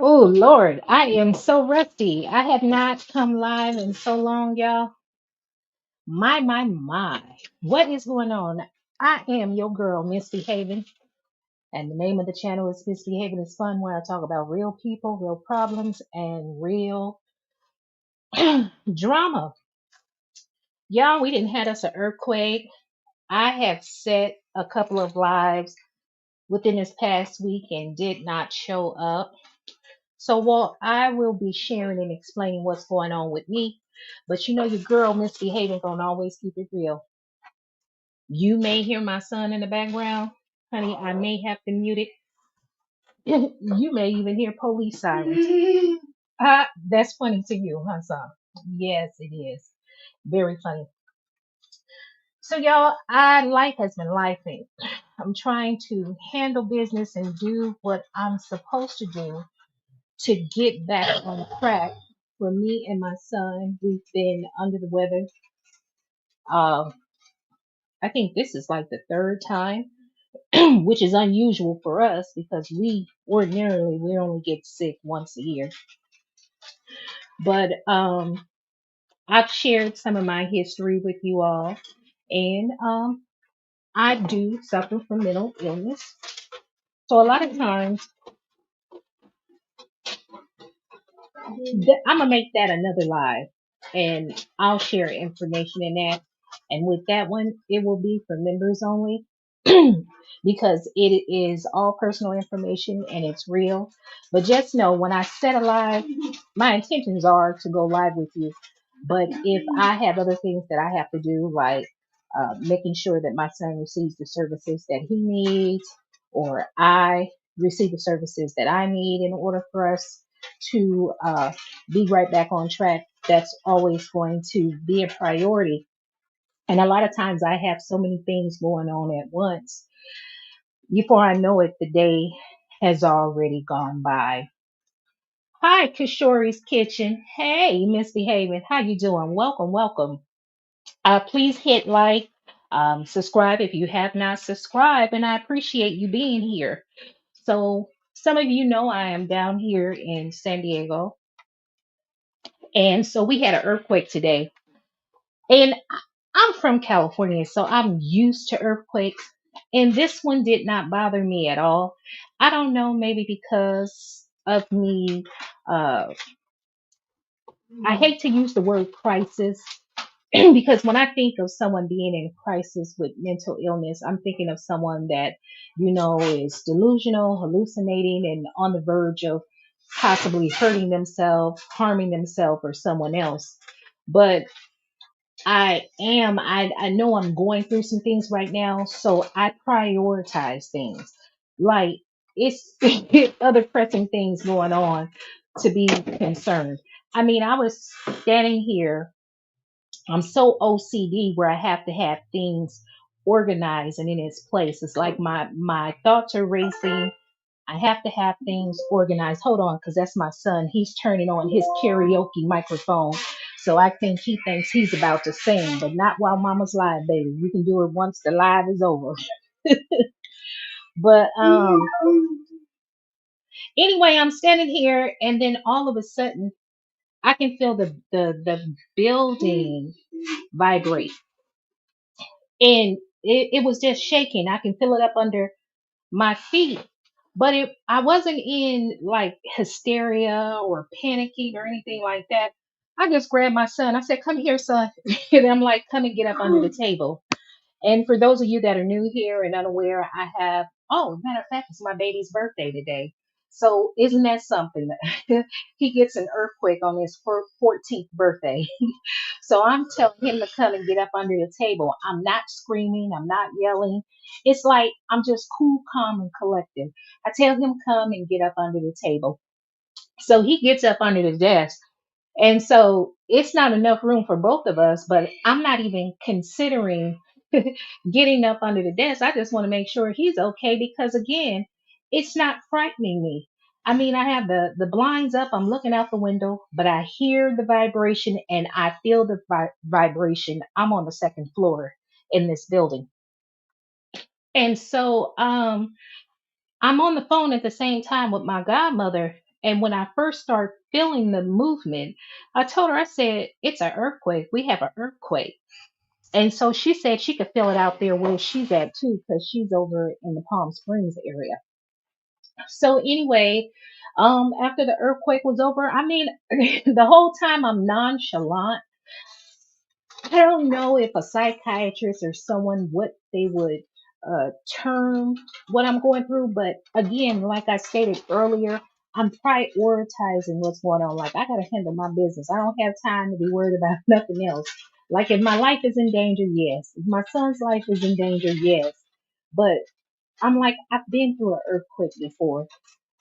Oh Lord, I am so rusty. I have not come live in so long, y'all. My. What is going on? I am your girl, Misbehaving, and the name of the channel is Misbehaving is Fun, where I talk about real people, real problems, and real drama. Y'all, we didn't had us an earthquake. I have set a couple of lives within this past week and did not show up. So, while I will be sharing and explaining what's going on with me, but you know your girl misbehaving gonna always keep it real. You may hear my son in the background, honey. I may have to mute it. You may even hear police sirens. That's funny to you, huh, son? Yes, it is. Very funny. So, y'all, life has been lifing. I'm trying to handle business and do what I'm supposed to do to get back on track. For me and my son, we've been under the weather. Um, I think this is like the third time, which is unusual for us because we only get sick once a year. But I've shared some of my history with you all, and I do suffer from mental illness. So a lot of times, I'm gonna make that another live, and I'll share information in that. And with that one, it will be for members only because it is all personal information and it's real. But just know when I set a live, my intentions are to go live with you. But if I have other things that I have to do, like making sure that my son receives the services that he needs, or I receive the services that I need in order for us to be right back on track, that's always going to be a priority. And a lot of times I have so many things going on at once. Before I know it, the day has already gone by. Hi, Kishori's Kitchen. Hey, Misbehaving. How you doing? Welcome, welcome. Please hit like, subscribe if you have not subscribed, and I appreciate you being here. So, some of you know I am down here in San Diego, and so we had an earthquake today. And I'm from California, so I'm used to earthquakes. And this one did not bother me at all. I don't know, maybe because of me. Uh, I hate to use the word crisis because when I think of someone being in crisis with mental illness, I'm thinking of someone that, is delusional, hallucinating, and on the verge of possibly hurting themselves, harming themselves, or someone else. But I know I'm going through some things right now, so I prioritize things. Like it's other pressing things going on to be concerned. I mean, I was standing here. I'm so OCD where I have to have things organized and in its place. It's like my thoughts are racing. I have to have things organized. Hold on, because that's my son. He's turning on his karaoke microphone. So I think he thinks he's about to sing, but not while Mama's live, baby. You can do it once the live is over. But anyway, I'm standing here and then all of a sudden I can feel the building vibrate. And it was just shaking. I can feel it up under my feet. But I wasn't in like hysteria or panicking or anything like that. I just grabbed my son. I said, "Come here, son." And I'm like, "Come and get up under the table." And for those of you that are new here and unaware, matter of fact, it's my baby's birthday today. So isn't that something? He gets an earthquake on his 14th birthday. So I'm telling him to come and get up under the table. I'm not screaming. I'm not yelling. It's like I'm just cool, calm, and collected. I tell him come and get up under the table. So he gets up under the desk. And so it's not enough room for both of us, but I'm not even considering getting up under the desk. I just want to make sure he's okay because again, it's not frightening me. I mean, I have the blinds up, I'm looking out the window, but I hear the vibration and I feel the vibration. I'm on the second floor in this building. And so I'm on the phone at the same time with my godmother And when I first started feeling the movement, I told her, I said, it's an earthquake. We have an earthquake. And so she said she could feel it out there where she's at too, because she's over in the Palm Springs area. So anyway, after the earthquake was over, I mean, the whole time I'm nonchalant. I don't know if a psychiatrist or someone what they would term what I'm going through, but again, like I stated earlier, I'm prioritizing what's going on. Like I gotta handle my business. I don't have time to be worried about nothing else. Like if my life is in danger, yes. If my son's life is in danger, yes. But I'm like I've been through an earthquake before.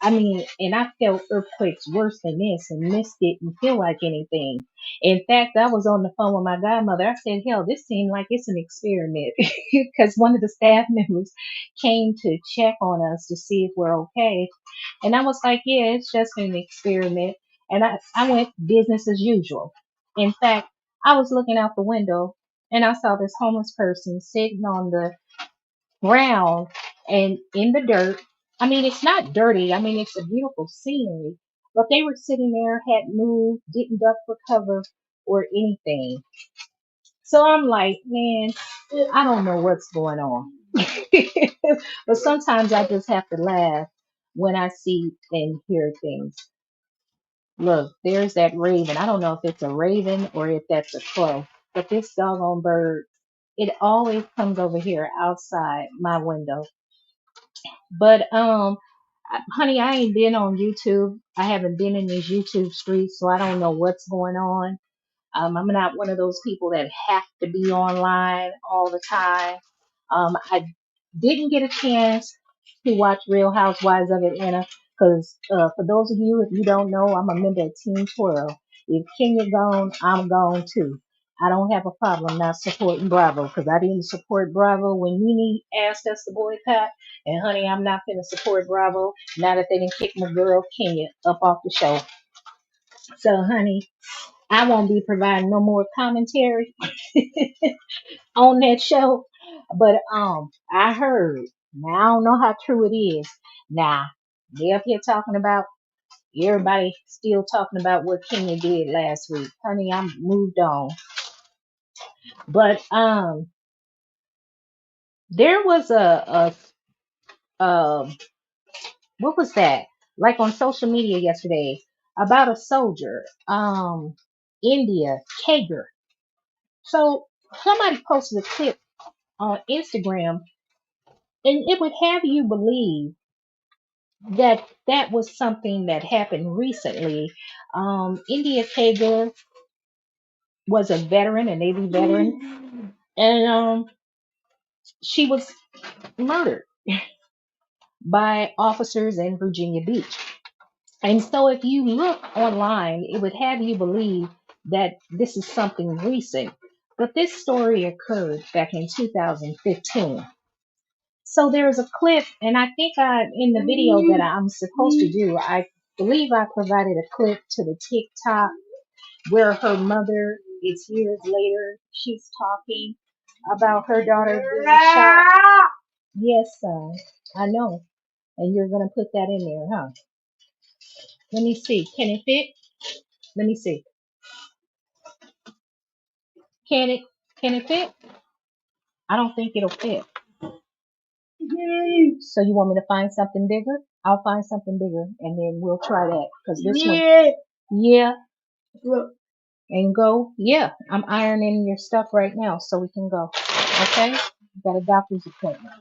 I mean, and I felt earthquakes worse than this, and this didn't feel like anything. In fact, I was on the phone with my godmother. I said, hell, this seemed like it's an experiment because one of the staff members came to check on us to see if we're okay. And I was like, yeah, it's just an experiment. And I went business as usual. In fact, I was looking out the window and I saw this homeless person sitting on the ground and in the dirt. I mean, it's not dirty. I mean, it's a beautiful scenery. But they were sitting there, hadn't moved, didn't duck for cover or anything. So I'm like, man, I don't know what's going on. But sometimes I just have to laugh when I see and hear things. Look, there's that raven. I don't know if it's a raven or if that's a crow, but this doggone bird, it always comes over here outside my window. But honey, I ain't been on YouTube. I haven't been in these YouTube streets, so I don't know what's going on. I'm not one of those people that have to be online all the time. I didn't get a chance to watch Real Housewives of Atlanta because for those of you, if you don't know, I'm a member of Team 12. If Kenya gone, I'm gone too. I don't have a problem not supporting Bravo because I didn't support Bravo when Nene asked us to boycott. And honey, I'm not going to support Bravo now that they didn't kick my girl Kenya up off the show. So honey, I won't be providing no more commentary on that show. But I heard. Now I don't know how true it is. Now they up here talking about everybody still talking about what Kenya did last week. Honey, I'm moved on. But there was a what was that? Like on social media yesterday about a soldier, India Kager. So somebody posted a clip on Instagram, and it would have you believe that that was something that happened recently. India Kager was a veteran, a Navy veteran, and she was murdered by officers in Virginia Beach. And so if you look online, it would have you believe that this is something recent. But this story occurred back in 2015. So there's a clip, and I think in the video that I'm supposed to do, I believe I provided a clip to the TikTok where her mother is years later. She's talking about her daughter being shot. Yes, son, I know. And you're going to put that in there, huh? Let me see. Can it fit? Let me see. Can it can it fit? I don't think it'll fit. So you want me to find something bigger? I'll find something bigger and then we'll try that. Because this one, yeah, and go. Yeah, I'm ironing your stuff right now so we can go. Okay? Got a doctor's appointment.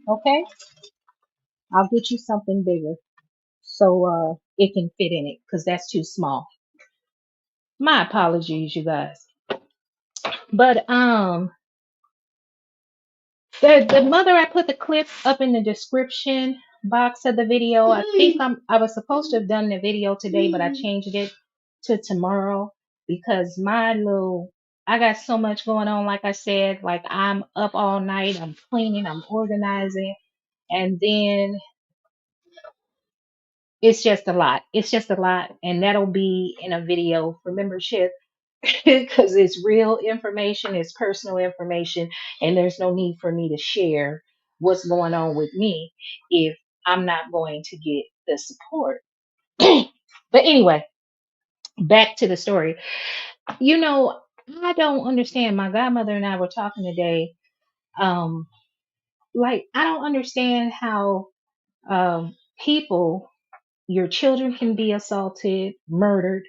Okay? I'll get you something bigger so it can fit in it because that's too small. My apologies, you guys. But the mother, I put the clip up in the description box of the video. I think I was supposed to have done the video today, but I changed it to tomorrow because I got so much going on. Like I said, like I'm up all night, I'm cleaning, I'm organizing, and then it's just a lot. It's just a lot, and that'll be in a video for membership because it's real information, it's personal information, and there's no need for me to share what's going on with me if I'm not going to get the support. But anyway, back to the story. You know, I don't understand. My godmother and I were talking today. Um, like I don't understand how people, your children can be assaulted, murdered,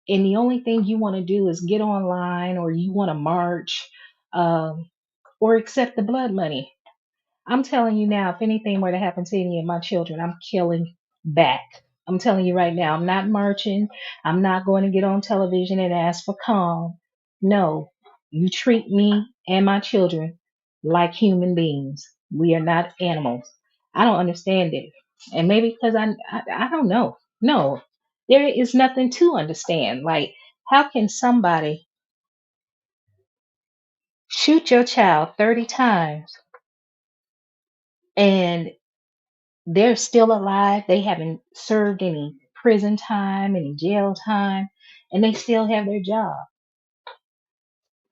and the only thing you want to do is get online or you want to march, um, or accept the blood money. I'm telling you now, if anything were to happen to any of my children, I'm killing back. I'm telling you right now, I'm not marching. I'm not going to get on television and ask for calm. No, you treat me and my children like human beings. We are not animals. I don't understand it. And maybe because I don't know. No, there is nothing to understand. Like, how can somebody shoot your child 30 times and they're still alive. They haven't served any prison time, any jail time, and they still have their job.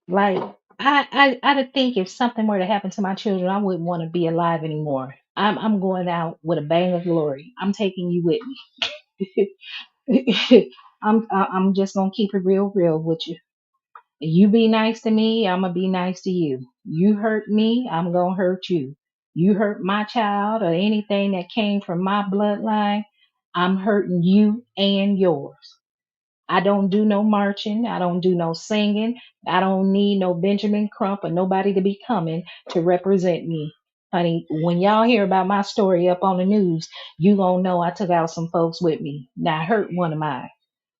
Like I think if something were to happen to my children, I wouldn't want to be alive anymore. I'm going out with a bang of glory. I'm taking you with me. I'm just gonna keep it real with you. You be nice to me, I'm gonna be nice to you. You hurt me, I'm gonna hurt you. You hurt my child or anything that came from my bloodline, I'm hurting you and yours. I don't do no marching. I don't do no singing. I don't need no Benjamin Crump or nobody to be coming to represent me. Honey, when y'all hear about my story up on the news, you gonna know I took out some folks with me. Now I hurt one of mine.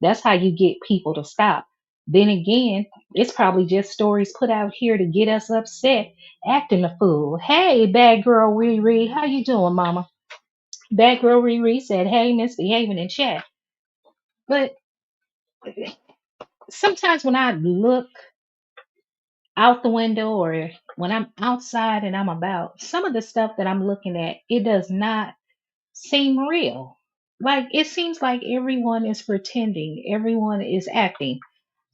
That's how you get people to stop. Then again, it's probably just stories put out here to get us upset, acting a fool. Hey, bad girl Riri, how you doing, mama? Bad girl Riri said, hey, misbehaving in chat. But sometimes when I look out the window or when I'm outside and I'm about, some of the stuff that I'm looking at, it does not seem real. Like it seems like everyone is pretending, everyone is acting.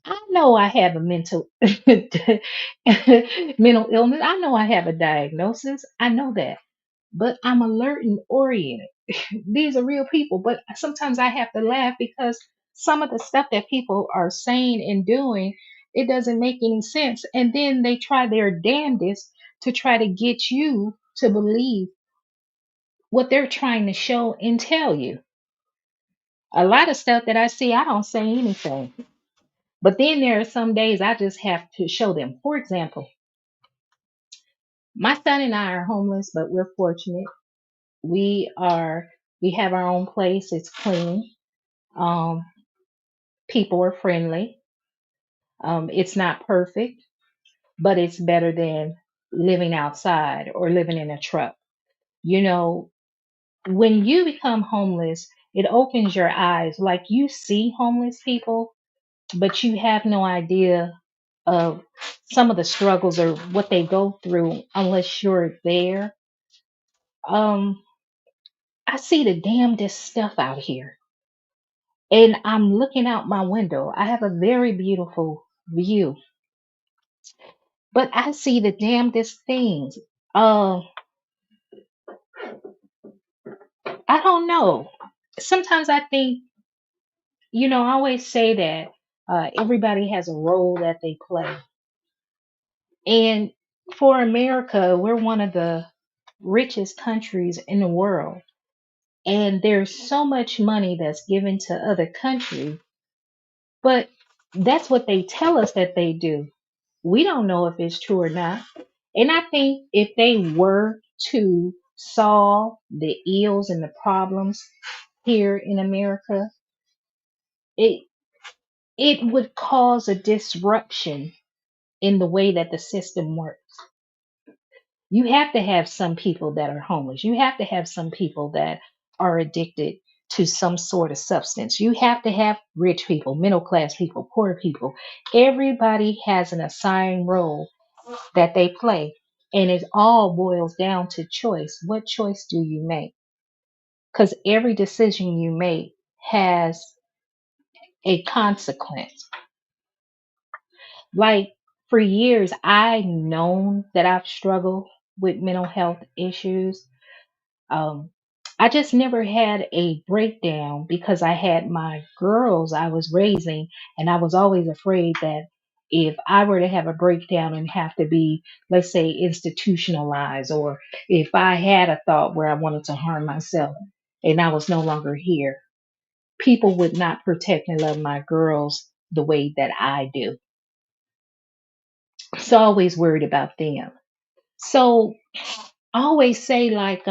I know I have a mental mental illness. I know I have a diagnosis. I know that. But I'm alert and oriented. These are real people, but sometimes I have to laugh because some of the stuff that people are saying and doing, it doesn't make any sense. And then they try their damnedest to try to get you to believe what they're trying to show and tell you. A lot of stuff that I see, I don't say anything. But then there are some days I just have to show them. For example, my son and I are homeless, but we're fortunate. We are we have our own place. It's clean. Um, People are friendly. It's not perfect, but it's better than living outside or living in a truck. You know, when you become homeless, it opens your eyes. Like you see homeless people, but you have no idea of some of the struggles or what they go through unless you're there. Um, I see the damnedest stuff out here. And I'm looking out my window. I have a very beautiful view, but I see the damnedest things. Uh, I don't know. Sometimes I think, I always say that everybody has a role that they play. And for America, we're one of the richest countries in the world. And there's so much money that's given to other countries, but that's what they tell us that they do. We don't know if it's true or not. And I think if they were to solve the ills and the problems here in America, it it would cause a disruption in the way that the system works. You have to have some people that are homeless. You have to have some people that are addicted to some sort of substance. You have to have rich people, middle class people, poor people. Everybody has an assigned role that they play. And it all boils down to choice. What choice do you make? Because every decision you make has a consequence. Like for years, I known that I've struggled with mental health issues. Um, I just never had a breakdown because I had my girls I was raising, and I was always afraid that if I were to have a breakdown and have to be, let's say, institutionalized, or if I had a thought where I wanted to harm myself and I was no longer here, people would not protect and love my girls the way that I do. So always worried about them. So I always say like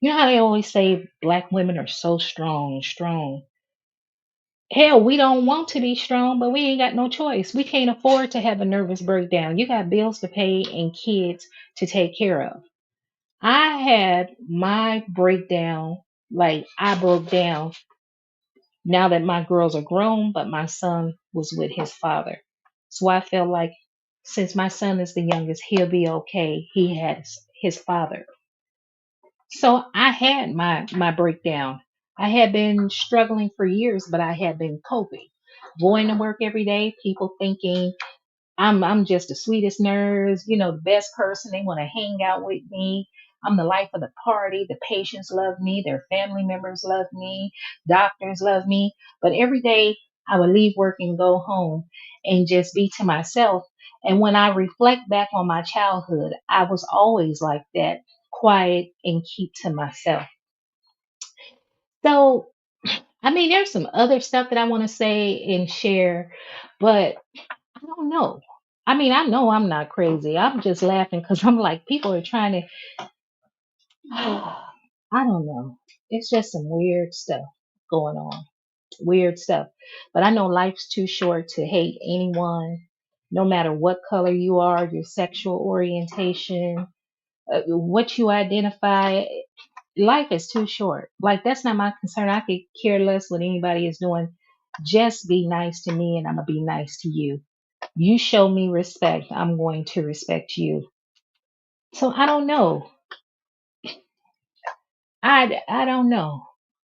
you know how they always say black women are so strong, strong. Hell, we don't want to be strong, but we ain't got no choice. We can't afford to have a nervous breakdown. You got bills to pay and kids to take care of. I had my breakdown, like I broke down now that my girls are grown, but my son was with his father. So I felt like since my son is the youngest, he'll be okay. He has his father. So I had my breakdown. I had been struggling for years, but I had been coping. Going to work every day, people thinking I'm just the sweetest nurse, the best person. They want to hang out with me. I'm the life of the party. The patients love me. Their family members love me. Doctors love me. But every day I would leave work and go home and just be to myself. And when I reflect back on my childhood, I was always like that, quiet and keep to myself. So, I mean, there's some other stuff that I want to say and share, but I don't know. I mean, I know I'm not crazy. I'm just laughing because I'm like, people are trying to, I don't know. It's just some weird stuff going on. Weird stuff. But I know life's too short to hate anyone, no matter what color you are, your sexual orientation, what you identify. Life is too short. Like, that's not my concern. I could care less what anybody is doing. Just be nice to me, and I'm going to be nice to you. You show me respect, I'm going to respect you. So I don't know. I don't know.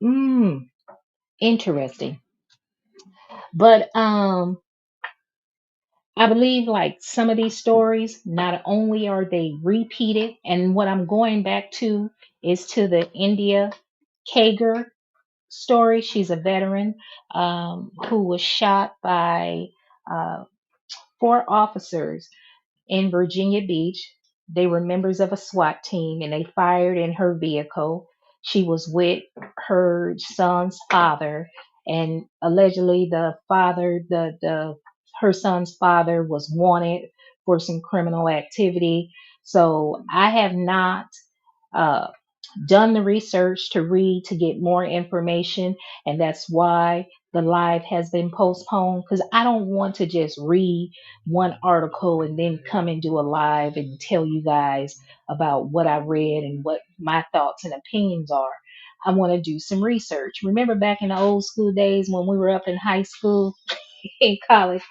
Mm, interesting. But I believe like some of these stories, not only are they repeated, and what I'm going back to is to the India Kager story. She's a veteran who was shot by uh, four officers in Virginia Beach. They were members of a SWAT team and they fired in her vehicle. She was with her son's father, and allegedly the father, the her son's father was wanted for some criminal activity. So I have not uh, done the research to read to get more information, and that's why the live has been postponed, because I don't want to just read one article and then come and do a live and tell you guys about what I read and what my thoughts and opinions are. I want to do some research. Remember back in the old school days when we were up in high school, in college,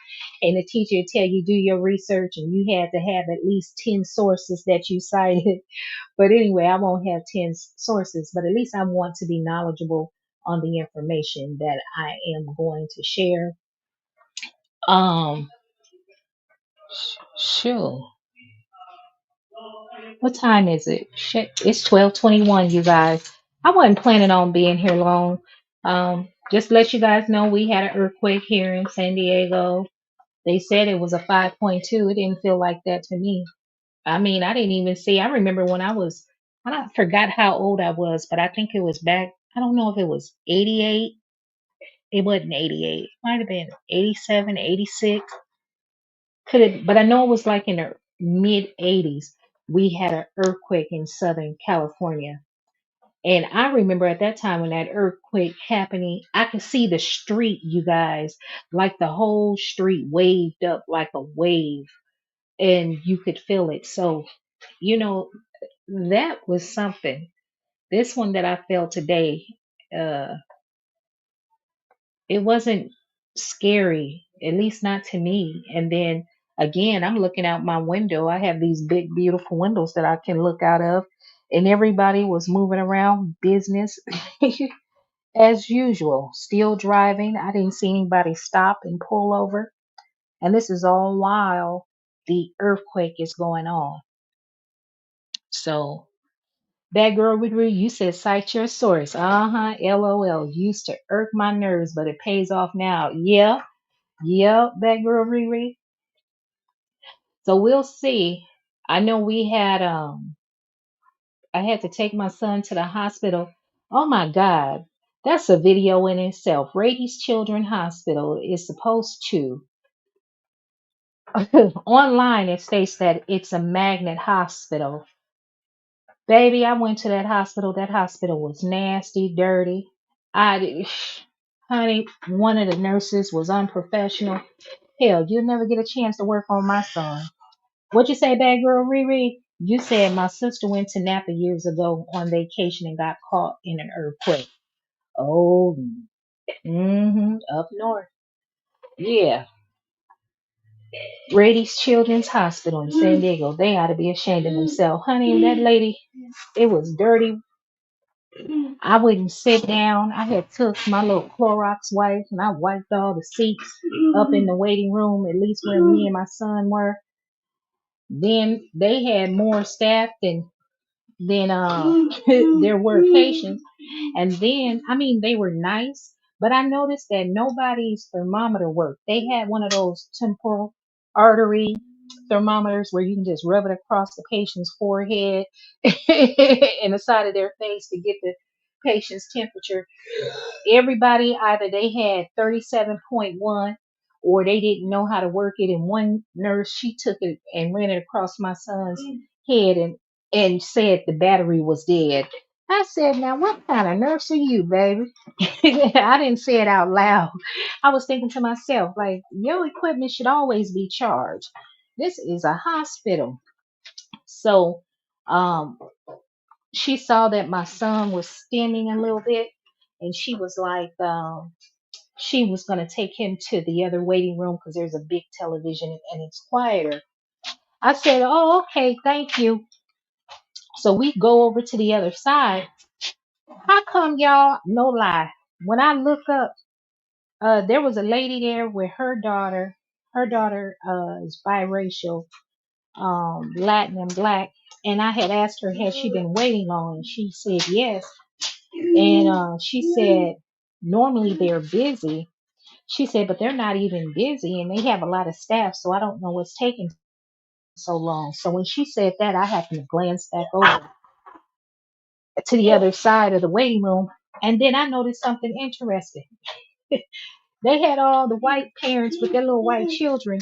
and the teacher would tell you do your research and you had to have at least 10 sources that you cited. But anyway, I won't have 10 sources, but at least I want to be knowledgeable on the information that I am going to share. Um, sure. What time is it? Shit, it's 12:21, you guys. I wasn't planning on being here long. Just to let you guys know, we had an earthquake here in San Diego. They said it was a 5.2. It didn't feel like that to me. I mean, I didn't even see. I remember when I forgot how old I was, but I think it was back. I don't know if it was 88. It wasn't 88. It might have been 87, 86. Could it? But I know it was like in the mid 80s. We had an earthquake in Southern California. And I remember at that time when that earthquake happening, I could see the street, you guys, like the whole street waved up like a wave, and you could feel it. So, you know, that was something. This one that I felt today, uh, it wasn't scary, at least not to me. And then again, I'm looking out my window. I have these big, beautiful windows that I can look out of, and everybody was moving around business as usual, still driving. I didn't see anybody stop and pull over. And this is all while the earthquake is going on. So That girl Riri, you said cite your source. Uh-huh. LOL. Used to irk my nerves, but it pays off now. Yeah. Yep, that girl Riri. So we'll see. I know we had I had to take my son to the hospital. Oh my God. That's a video in itself. Rady's Children Hospital is supposed to online it states that it's a magnet hospital. Baby, I went to that hospital. That hospital was nasty, dirty. I honey, one of the nurses was unprofessional. Hell, you'll never get a chance to work on my son. What you say, bad girl Riri? You said my sister went to Napa years ago on vacation and got caught in an earthquake. Oh, up north. Yeah, Rady's Children's Hospital in San Diego. They ought to be ashamed of themselves, honey. That lady, it was dirty. I wouldn't sit down. I had took my little Clorox wipe and I wiped all the seats up in the waiting room, at least where me and my son were. Then they had more staff than there were patients. And then, I mean, they were nice, but I noticed that nobody's thermometer worked. They had one of those temporal artery thermometers where you can just rub it across the patient's forehead and the side of their face to get the patient's temperature. Everybody either they had 37.1 or they didn't know how to work it. And one nurse, she took it and ran it across my son's head and said the battery was dead. I said, now what kind of nurse are you, baby? I didn't say it out loud. I was thinking to myself, like, your equipment should always be charged. This is a hospital. So um she saw that my son was stimming a little bit and she was like, she was going to take him to the other waiting room because there's a big television and it's quieter. I said, oh, okay, thank you. So we go over to the other side. How come y'all, no lie, when I look up, there was a lady there with her daughter. Her daughter is biracial, Latin and black. And I had asked her, had she been waiting long? And she said yes. And she said, normally they're busy. She said, but they're not even busy and they have a lot of staff, so I don't know what's taking so long. So when she said that, I happened to glance back over to the other side of the waiting room. And then I noticed something interesting. They had all the white parents with their little white children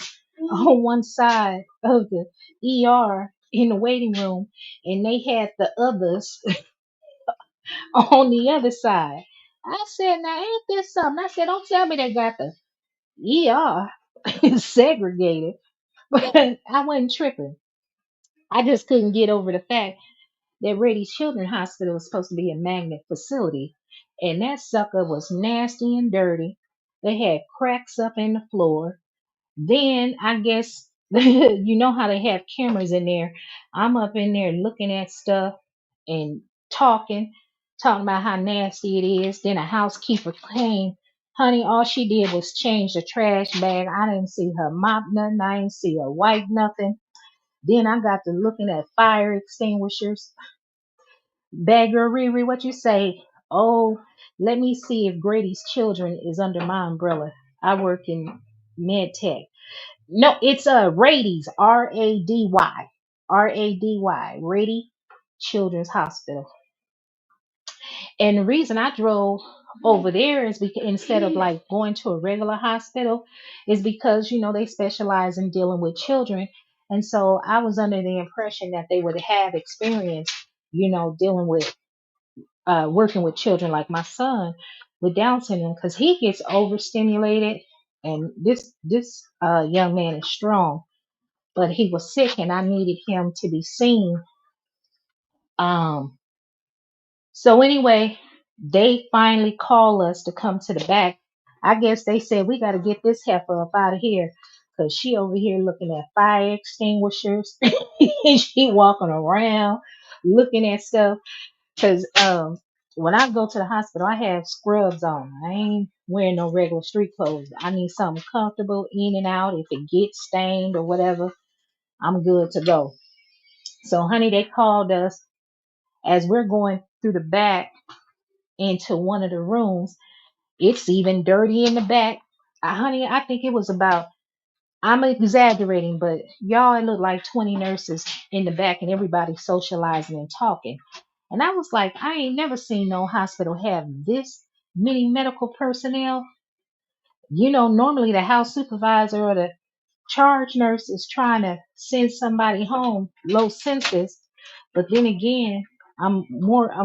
on one side of the ER in the waiting room, and they had the others on the other side. I said, now ain't this something? I said, don't tell me they got the ER segregated. But I wasn't tripping. I just couldn't get over the fact that Rady's Children's Hospital was supposed to be a magnet facility. And that sucker was nasty and dirty. They had cracks up in the floor. Then I guess you know how they have cameras in there. I'm up in there looking at stuff and talking about how nasty it is. Then a housekeeper came. Honey, all she did was change the trash bag. I didn't see her mop nothing. I didn't see her wipe nothing. Then I got to looking at fire extinguishers. Beggar Riri, what you say? Oh, let me see if Grady's Children is under my umbrella. I work in med tech. No, it's Rady's, Rady Children's Hospital. And the reason I drove over there is because instead of like going to a regular hospital, is because they specialize in dealing with children, and so I was under the impression that they would have experience, dealing with working with children like my son with Down syndrome because he gets overstimulated, and this young man is strong, but he was sick and I needed him to be seen. Um, So anyway, they finally call us to come to the back. I guess they said we got to get this heifer up out of here because she over here looking at fire extinguishers and she walking around looking at stuff. Because when I go to the hospital, I have scrubs on. I ain't wearing no regular street clothes. I need something comfortable in and out. If it gets stained or whatever, I'm good to go. So honey, they called us As we're going through the back into one of the rooms, it's even dirty in the back. Honey, I think it was about, I'm exaggerating, but y'all, it looked like 20 nurses in the back and everybody socializing and talking. And I was like, I ain't never seen no hospital have this many medical personnel. Normally the house supervisor or the charge nurse is trying to send somebody home low census, but then again, I'm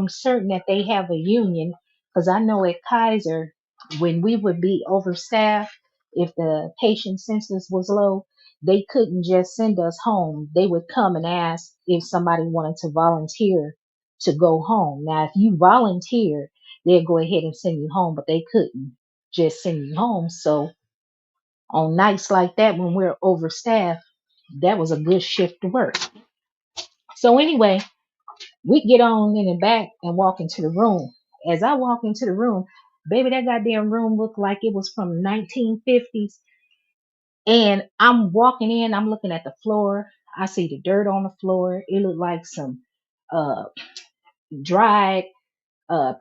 certain that they have a union, because I know at Kaiser, when we would be overstaffed, if the patient census was low, they couldn't just send us home. They would come and ask if somebody wanted to volunteer to go home. Now, if you volunteer, they'd go ahead and send you home, but they couldn't just send you home. So on nights like that, when we're overstaffed, that was a good shift to work. So anyway, we get on in the back and walk into the room. As I walk into the room, baby, that goddamn room looked like it was from 1950s. And I'm walking in, I'm looking at the floor. I see the dirt on the floor. It looked like some uh dried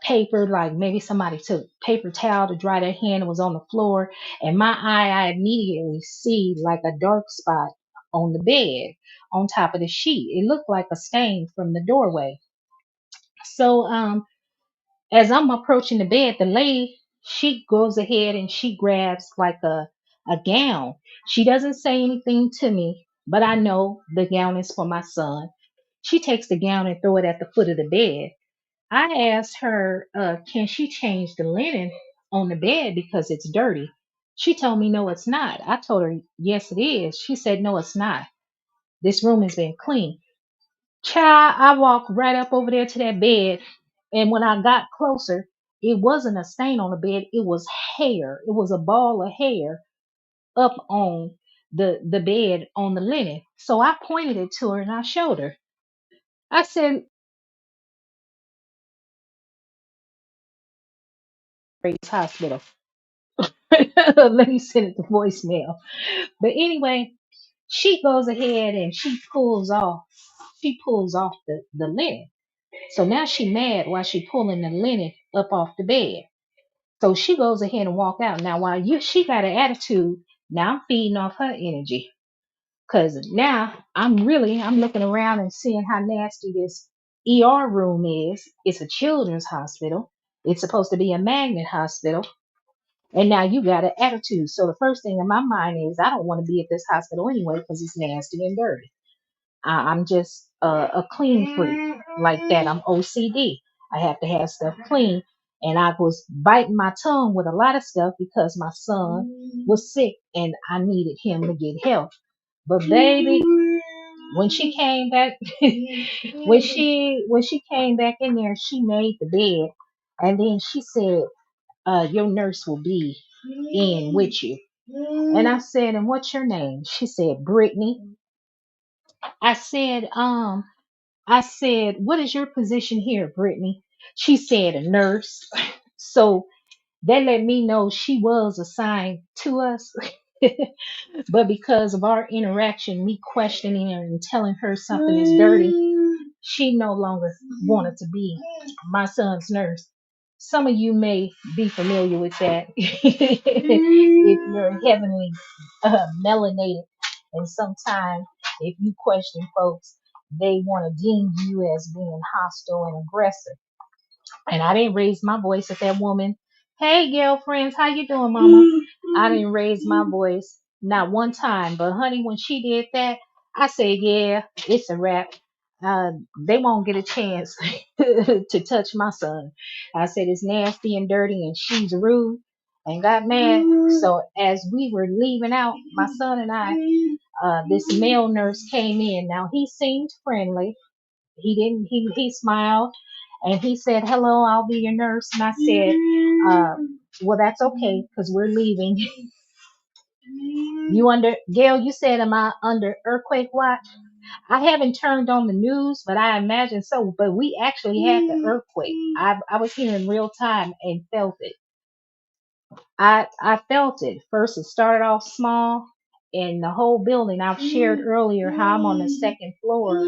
paper, like maybe somebody took paper towel to dry their hand and was on the floor. And I immediately see like a dark spot on the bed on top of the sheet. It looked like a stain from the doorway. So as I'm approaching the bed, the lady, she goes ahead and she grabs like a gown. She doesn't say anything to me, but I know the gown is for my son. She takes the gown and throw it at the foot of the bed. I asked her, can she change the linen on the bed because it's dirty? She told me, no, it's not. I told her, yes, it is. She said, no, it's not. This room has been clean. Child, I walked right up over there to that bed. And when I got closer, it wasn't a stain on the bed. It was hair. It was a ball of hair up on the bed on the linen. So I pointed it to her and I showed her. I said, Aries Hospital. Let me send it to voicemail. But anyway, she goes ahead and she pulls off the linen. So now she mad while she pulling the linen up off the bed. So she goes ahead and walk out. Now while she got an attitude, now I'm feeding off her energy. Cause now I'm looking around and seeing how nasty this ER room is. It's a children's hospital. It's supposed to be a magnet hospital. And now you got an attitude. So the first thing in my mind is I don't want to be at this hospital anyway because it's nasty and dirty. I'm just a clean freak like that. I'm OCD. I have to have stuff clean. And I was biting my tongue with a lot of stuff because my son was sick and I needed him to get help. But baby, when she came back, when she came back in there, she made the bed, and then she said, "Your nurse will be in with you." And I said, "And what's your name?" She said, "Brittany." I said, "What is your position here, Brittany?" She said, "A nurse." So that let me know she was assigned to us. But because of our interaction, me questioning her and telling her something is dirty, she no longer wanted to be my son's nurse. Some of you may be familiar with that if you're heavily melanated, and sometimes if you question folks, they want to deem you as being hostile and aggressive. And I didn't raise my voice at that woman. Hey, girlfriends, how you doing, mama? I didn't raise my voice not one time. But honey, when she did that, I said, yeah, it's a wrap. They won't get a chance to touch my son. I said it's nasty and dirty, and she's rude, and got mad. So as we were leaving out, my son and I, this male nurse came in. Now he seemed friendly. He smiled and he said, "Hello, I'll be your nurse." And I said, well, that's okay because we're leaving. You under, Gail, you said, am I under earthquake watch? I haven't turned on the news, but I imagine so. But we actually had the earthquake. I was here in real time and felt it. I felt it. First, it started off small, and the whole building. I've shared earlier how I'm on the second floor,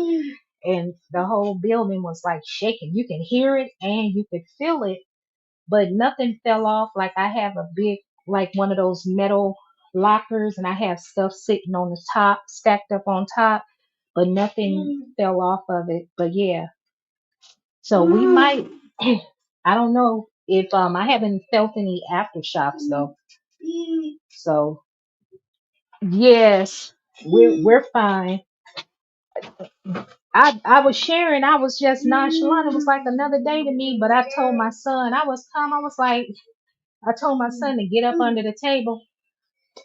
and the whole building was like shaking. You can hear it and you could feel it, but nothing fell off. Like I have a big, like one of those metal lockers, and I have stuff sitting on the top, stacked up on top, but nothing fell off of it. But yeah, so we might, I don't know if, I haven't felt any aftershocks though. So yes, we're fine. I was sharing, I was just nonchalant. It was like another day to me, but I told my son, I was calm. I was like, I told my son to get up under the table,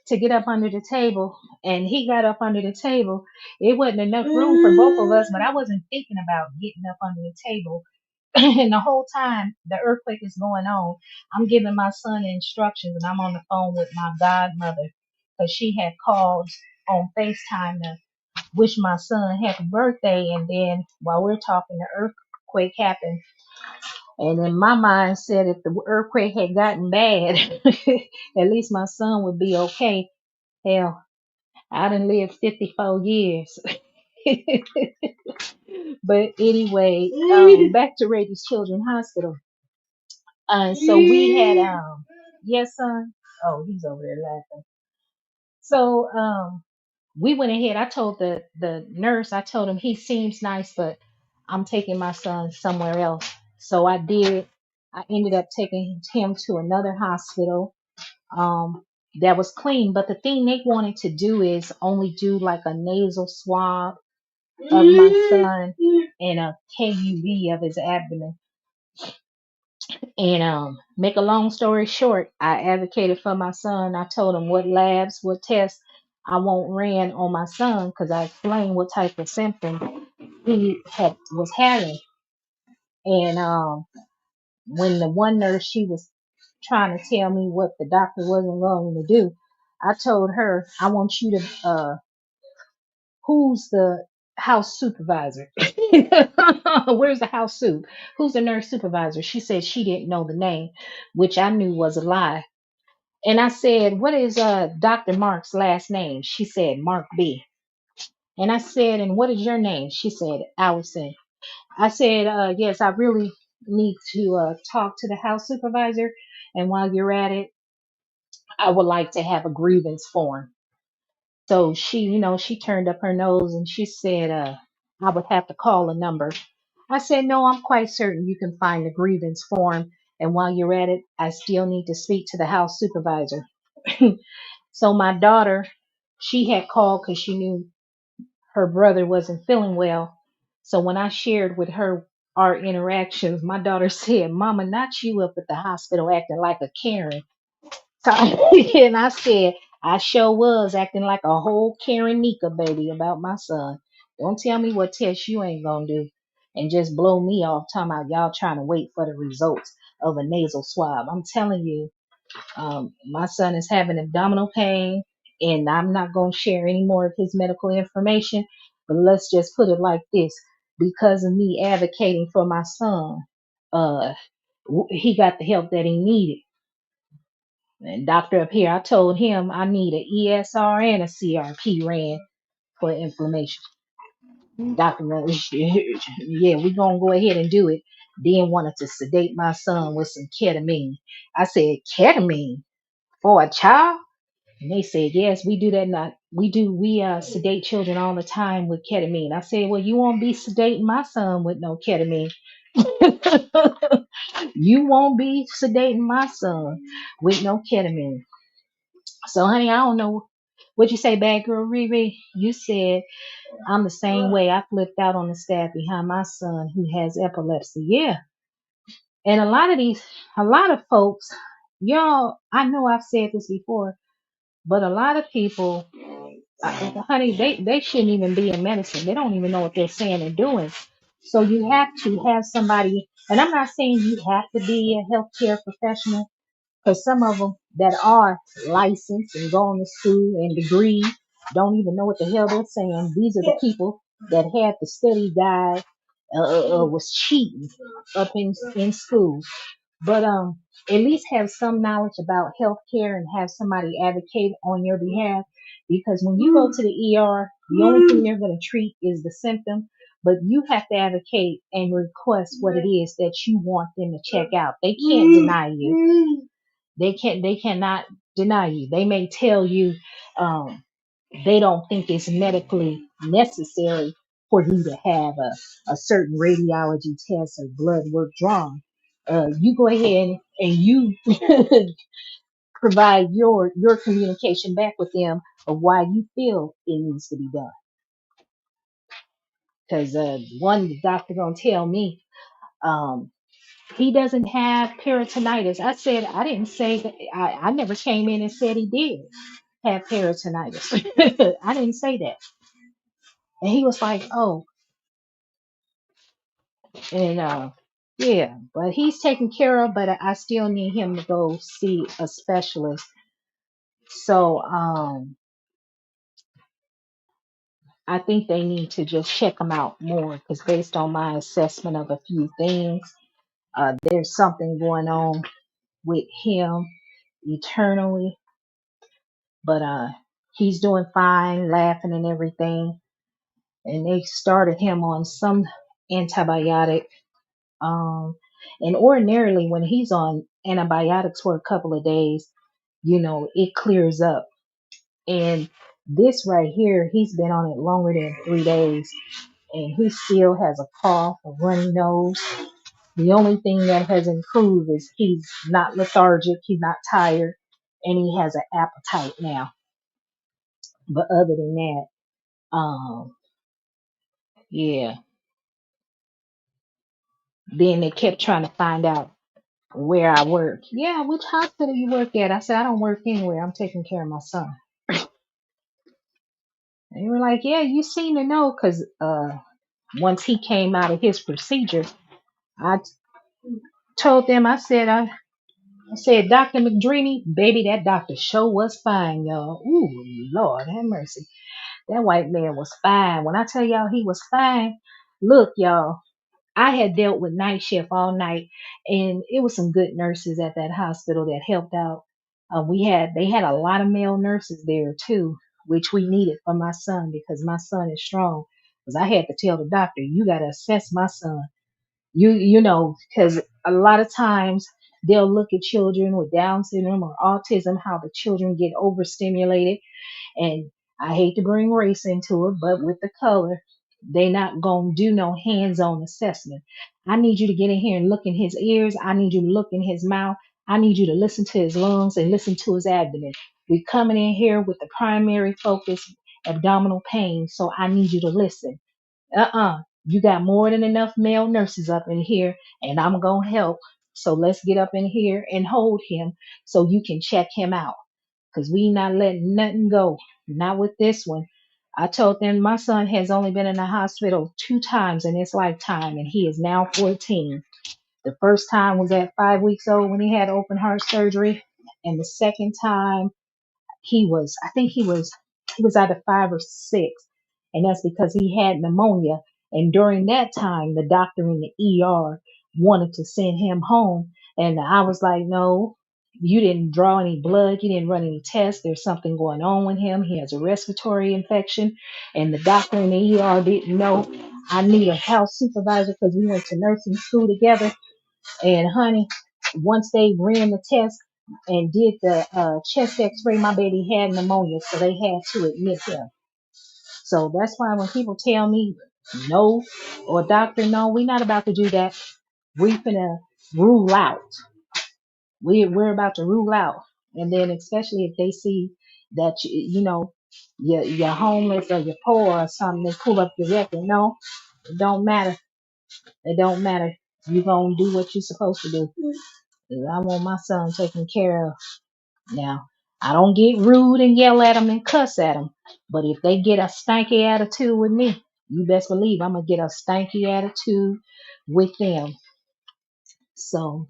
to get up under the table, and he got up under the table. It wasn't enough room for both of us, but I wasn't thinking about getting up under the table. And the whole time the earthquake is going on, I'm giving my son instructions, and I'm on the phone with my godmother because she had called on FaceTime to wish my son happy birthday. And then while we're talking, the earthquake happened. And in my mind said if the earthquake had gotten bad, at least my son would be okay. Hell, I done lived 54 years. But anyway, back to Rady's Children's Hospital. So we had, yes, son. Oh, he's over there laughing. So we went ahead. I told the nurse, I told him he seems nice, but I'm taking my son somewhere else. So I did. I ended up taking him to another hospital that was clean. But the thing they wanted to do is only do like a nasal swab of my son and a KUV of his abdomen. And make a long story short, I advocated for my son. I told him what labs, what tests I want ran on my son because I explained what type of symptom he was having. And when the one nurse, she was trying to tell me what the doctor wasn't going to do, I told her, I want you to who's the house supervisor? Where's the house soup? Who's the nurse supervisor? She said she didn't know the name, which I knew was a lie. And I said, what is Dr. Mark's last name? She said, Mark B. And I said, and what is your name? She said, Allison. I said, yes, I really need to talk to the house supervisor. And while you're at it, I would like to have a grievance form. So she, she turned up her nose and she said, I would have to call a number. I said, no, I'm quite certain you can find the grievance form. And while you're at it, I still need to speak to the house supervisor. So my daughter, she had called because she knew her brother wasn't feeling well. So when I shared with her our interactions, my daughter said, Mama, not you up at the hospital acting like a Karen. So, and I said, I sure was acting like a whole Karen Nika baby about my son. Don't tell me what test you ain't gonna do and just blow me off talking about y'all trying to wait for the results of a nasal swab. I'm telling you, my son is having abdominal pain, and I'm not going to share any more of his medical information. But let's just put it like this: because of me advocating for my son, uh, he got the help that he needed. And doctor up here, I told him I need an ESR and a CRP ran for inflammation. Doctor, yeah, we're gonna go ahead and do it. Then wanted to sedate my son with some ketamine. I said, ketamine for a child? And they said, yes, we do that. Not we sedate children all the time with ketamine. I said, well, you won't be sedating my son with no ketamine. You won't be sedating my son with no ketamine. So, honey, I don't know what you say, bad girl Riri. You said I'm the same way. I flipped out on the staff behind my son who has epilepsy. Yeah, and a lot of folks, y'all. I know I've said this before, but a lot of people, honey, they shouldn't even be in medicine. They don't even know what they're saying and doing. So you have to have somebody, and I'm not saying you have to be a healthcare professional, because some of them that are licensed and going to school and degree don't even know what the hell they're saying. These are the people that had the study guide, was cheating up in school. But at least have some knowledge about healthcare and have somebody advocate on your behalf. Because when you go to the ER, the only thing they're going to treat is the symptom. but you have to advocate and request what it is that you want them to check out. They can't deny you. They cannot deny you. They may tell you um, they don't think it's medically necessary for you to have a certain radiology test or blood work drawn. You go ahead and you provide your communication back with them of why you feel it needs to be done. Because one doctor gonna tell me um, he doesn't have peritonitis. I said I didn't say that. I never came in and said he did have peritonitis. I didn't say that. And he was like, oh, and yeah, but he's taken care of. But I still need him to go see a specialist. So I think they need to just check him out more because based on my assessment of a few things, there's something going on with him eternally. But he's doing fine, laughing and everything. And they started him on some antibiotic. Um, and ordinarily, when he's on antibiotics for a couple of days, it clears up. And this right here, he's been on it longer than 3 days, and he still has a cough, a runny nose. The only thing that has improved is he's not lethargic, he's not tired, and he has an appetite now. But other than that, yeah. Then they kept trying to find out where I work. Yeah, which hospital you work at? I said, I don't work anywhere. I'm taking care of my son. And they were like, yeah, you seem to know, because once he came out of his procedure, I told them, I said, Dr. McDreamy, baby, that doctor sure was fine, y'all. Ooh, Lord, have mercy. That white man was fine. When I tell y'all he was fine, look, y'all, I had dealt with night shift all night, and it was some good nurses at that hospital that helped out. They had a lot of male nurses there too, which we needed for my son because my son is strong. Because I had to tell the doctor, you got to assess my son. Because a lot of times they'll look at children with Down syndrome or autism, how the children get overstimulated, and I hate to bring race into it, but with the color, they not gonna do no hands-on assessment. I need you to get in here and look in his ears. I need you to look in his mouth. I need you to listen to his lungs and listen to his abdomen. We're coming in here with the primary focus, abdominal pain. So I need you to listen. You got more than enough male nurses up in here, and I'm gonna help. So let's get up in here and hold him so you can check him out because we not letting nothing go. Not with this one. I told them my son has only been in the hospital 2 times in his lifetime, and he is now 14. The first time was at 5 weeks old when he had open heart surgery, and the second time I think he was either 5 or 6, and that's because he had pneumonia. And during that time, the doctor in the ER wanted to send him home, and I was like, no, you didn't draw any blood, you didn't run any tests. There's something going on with him. He has a respiratory infection, and the doctor in the ER didn't know. I need a house supervisor because we went to nursing school together. And honey, once they ran the test and did the chest x-ray, my baby had pneumonia, so they had to admit him. So that's why when people tell me no, or doctor no, we're not about to do that. We're gonna rule out. We're about to rule out. And then especially if they see that you're homeless or you're poor or something, they pull up your record. No, it don't matter. It don't matter. You're gonna do what you're supposed to do. I want my son taken care of. Now, I don't get rude and yell at them and cuss at them, but if they get a stanky attitude with me, you best believe I'm gonna get a stanky attitude with them. So,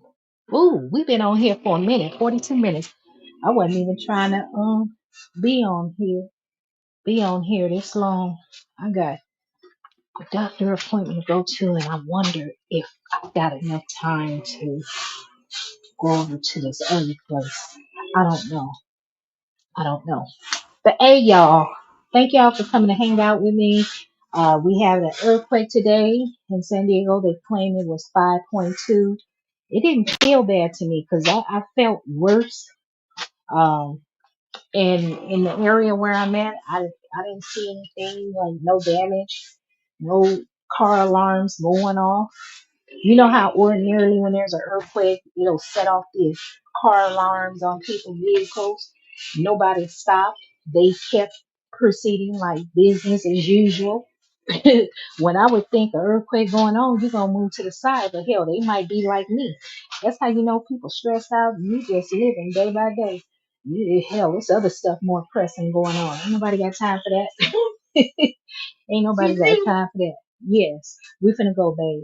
ooh, we've been on here for a minute, 42 minutes. I wasn't even trying to be on here, this long. I got a doctor appointment to go to, and I wonder if I've got enough time to go over to this other place. I don't know. I don't know. But hey, y'all, thank y'all for coming to hang out with me. We had an earthquake today in San Diego. They claimed it was 5.2. It didn't feel bad to me because I felt worse. Um, and in the area where I'm at, I didn't see anything like no damage, no car alarms going off. You know how ordinarily when there's an earthquake, it'll set off these car alarms on people's vehicles. Nobody stopped. They kept proceeding like business as usual. When I would think an earthquake going on, you're gonna move to the side, but hell, they might be like me. That's how you know people stressed out. You just living day by day. Hell, there's other stuff more pressing going on. Ain't nobody got time for that. Ain't nobody got time for that. Yes, we finna go, babe.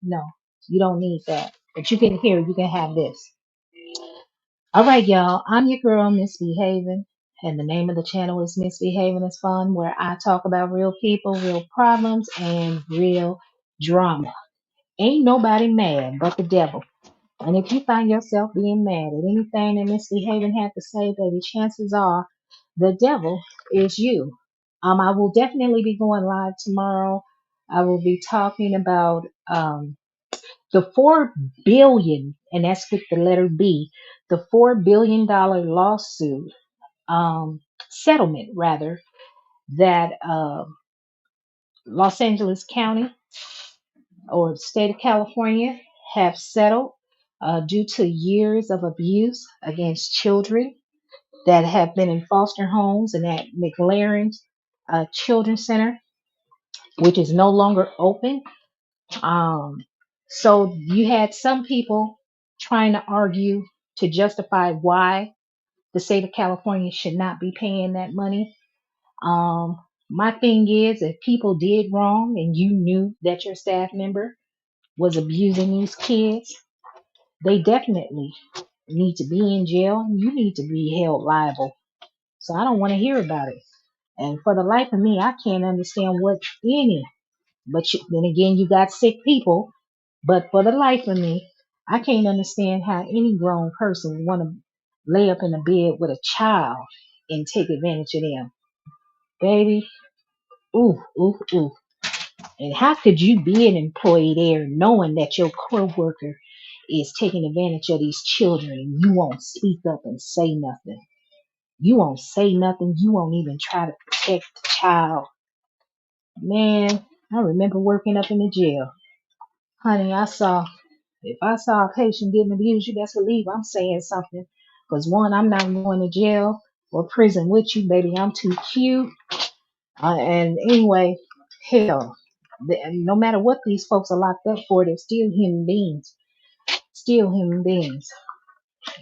No, you don't need that. But you can hear, you can have this. All right, y'all. I'm your girl, Misbehaving. And the name of the channel is Misbehaving is Fun, where I talk about real people, real problems, and real drama. Ain't nobody mad but the devil. And if you find yourself being mad at anything that Misbehaving had to say, baby, chances are the devil is you. I will definitely be going live tomorrow. I will be talking about the 4 billion, and that's with the letter B, the $4 billion lawsuit, settlement rather, that Los Angeles County or the state of California have settled due to years of abuse against children that have been in foster homes and at McLaren's Children's Center, which is no longer open. Um, so you had some people trying to argue to justify why the state of California should not be paying that money. My thing is, if people did wrong and you knew that your staff member was abusing these kids, they definitely need to be in jail. You need to be held liable. So I don't want to hear about it. And for the life of me, I can't understand what any, then again, you got sick people. But for the life of me, I can't understand how any grown person would want to lay up in a bed with a child and take advantage of them. Baby, ooh, ooh, ooh. And how could you be an employee there knowing that your coworker is taking advantage of these children and you won't speak up and say nothing? You won't say nothing. You won't even try to protect the child. Man, I remember working up in the jail. Honey, if I saw a patient getting abused, you best believe I'm saying something. Because one, I'm not going to jail or prison with you, baby. I'm too cute. And anyway, hell, no matter what these folks are locked up for, they're still human beings. Still human beings.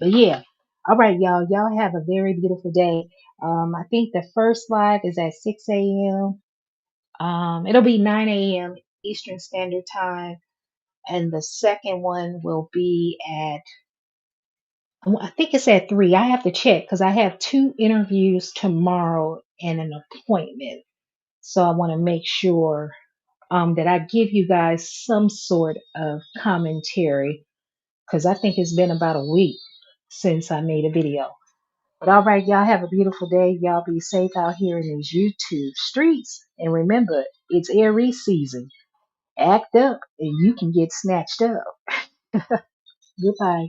But yeah. All right, y'all. Y'all have a very beautiful day. I think the first live is at 6 a.m. It'll be 9 a.m. Eastern Standard Time. And the second one will be I think it's at 3. I have to check because I have 2 interviews tomorrow and an appointment. So I want to make sure that I give you guys some sort of commentary because I think it's been about a week since I made a video. But all right, y'all have a beautiful day. Y'all be safe out here in these YouTube streets. And remember, it's Aries season. Act up and you can get snatched up. Goodbye.